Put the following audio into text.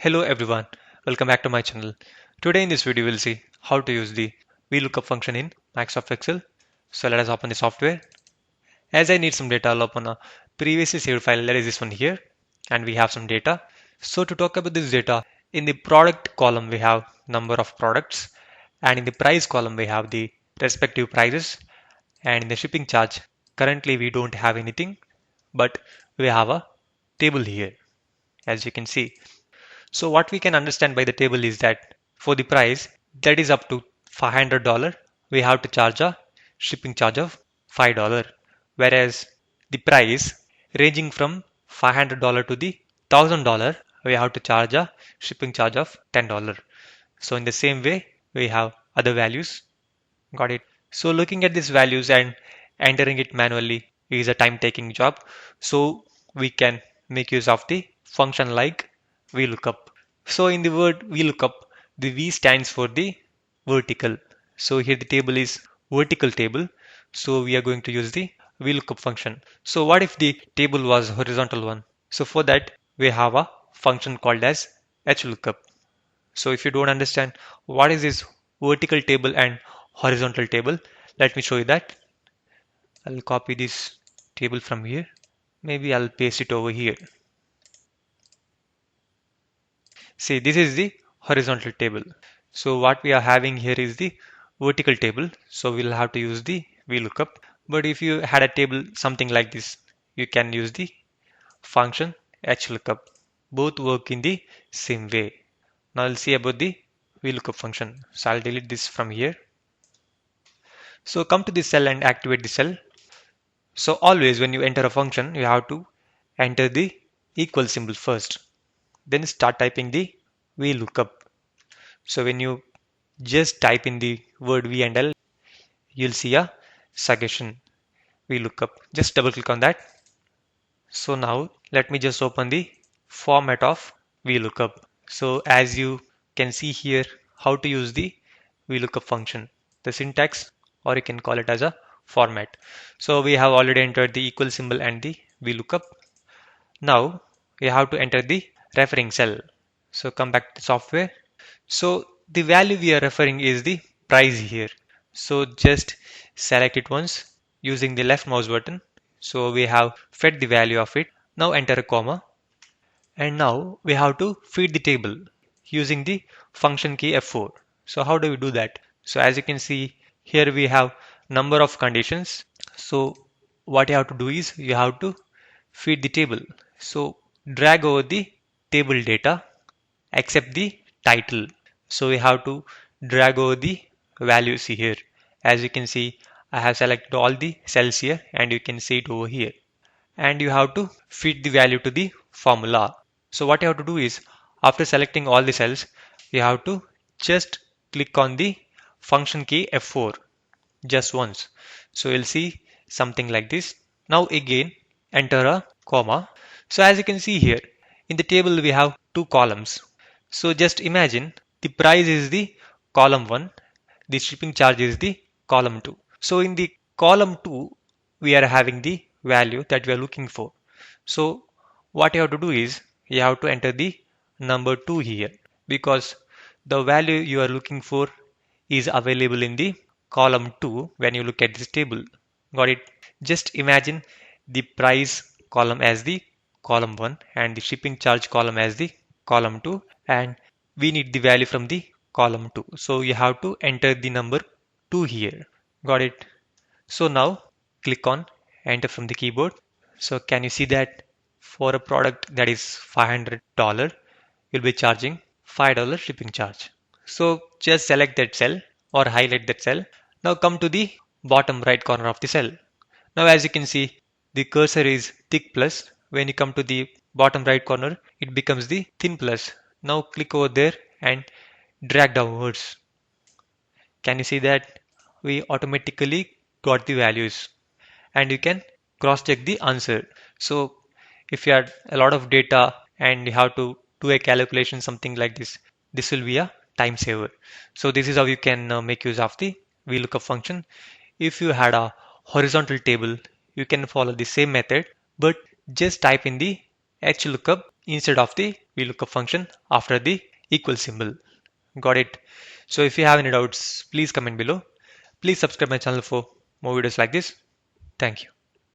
Hello everyone, welcome back to my channel. Today in this video we'll see how to use the VLOOKUP function in Microsoft Excel. So let us open the software. As I need some data, I'll open a previously saved file, that is this one here, and we have some data. So to talk about this data, in the product column we have number of products, and in the price column we have the respective prices, and in the shipping charge, currently we don't have anything, but we have a table here, as you can see. So what we can understand by the table is that for the price that is up to $500, we have to charge a shipping charge of $5. Whereas the price ranging from $500 to the $1,000, we have to charge a shipping charge of $10. So in the same way, we have other values. Got it? So looking at these values and entering it manually is a time taking job. So we can make use of the function like VLOOKUP. So in the word VLOOKUP, the V stands for the vertical. So here the table is vertical table. So we are going to use the VLOOKUP function. So what if the table was horizontal one? So for that we have a function called as HLOOKUP. So if you don't understand what is this vertical table and horizontal table, let me show you that. I'll copy this table from here. Maybe I'll paste it over here. See, this is the horizontal table. So what we are having here is the vertical table. So we'll have to use the VLOOKUP. But if you had a table something like this, you can use the function HLOOKUP. Both work in the same way. Now I'll see about the VLOOKUP function. So I'll delete this from here. So come to this cell and activate the cell. So always when you enter a function, you have to enter the equal symbol first. Then start typing the VLOOKUP. So when you just type in the word V and L, you'll see a suggestion VLOOKUP. Just double click on that. So now let me just open the format of VLOOKUP. So as you can see here, how to use the VLOOKUP function, the syntax, or you can call it as a format. So we have already entered the equal symbol and the VLOOKUP. Now we have to enter the referring cell. So come back to software. So the value we are referring is the price here. So just select it once using the left mouse button. So we have fed the value of it. Now enter a comma. And now we have to feed the table using the function key F4. So how do we do that? So as you can see here we have number of conditions. So what you have to do is you have to feed the table. So drag over the table data except the title. So we have to drag over the values here. As you can see, I have selected all the cells here and you can see it over here. And you have to feed the value to the formula. So what you have to do is after selecting all the cells, you have to just click on the function key F4 just once. So you'll see something like this. Now again enter a comma. So as you can see here in the table we have two columns. So just imagine the price is the column 1, the shipping charge is the column 2. So in the column 2 we are having the value that we are looking for. So what you have to do is you have to enter the number 2 here because the value you are looking for is available in the column 2 when you look at this table. Got it? Just imagine the price column as the column 1 and the shipping charge column as the column 2, and we need the value from the column 2. So you have to enter the number 2 here. Got it? So now click on enter from the keyboard. So can you see that for a product that is $500, you'll be charging $5 shipping charge. So just select that cell or highlight that cell. Now come to the bottom right corner of the cell. Now as you can see, the cursor is thick plus. When you come to the bottom right corner, it becomes the thin plus. Now click over there and drag downwards. Can you see that we automatically got the values and you can cross check the answer. So if you had a lot of data and you have to do a calculation something like this, this will be a time saver. So this is how you can make use of the VLOOKUP function. If you had a horizontal table, you can follow the same method, but just type in the HLOOKUP instead of the VLOOKUP function after the equal symbol. Got it? So if you have any doubts, please comment below. Please subscribe my channel for more videos like this. Thank you.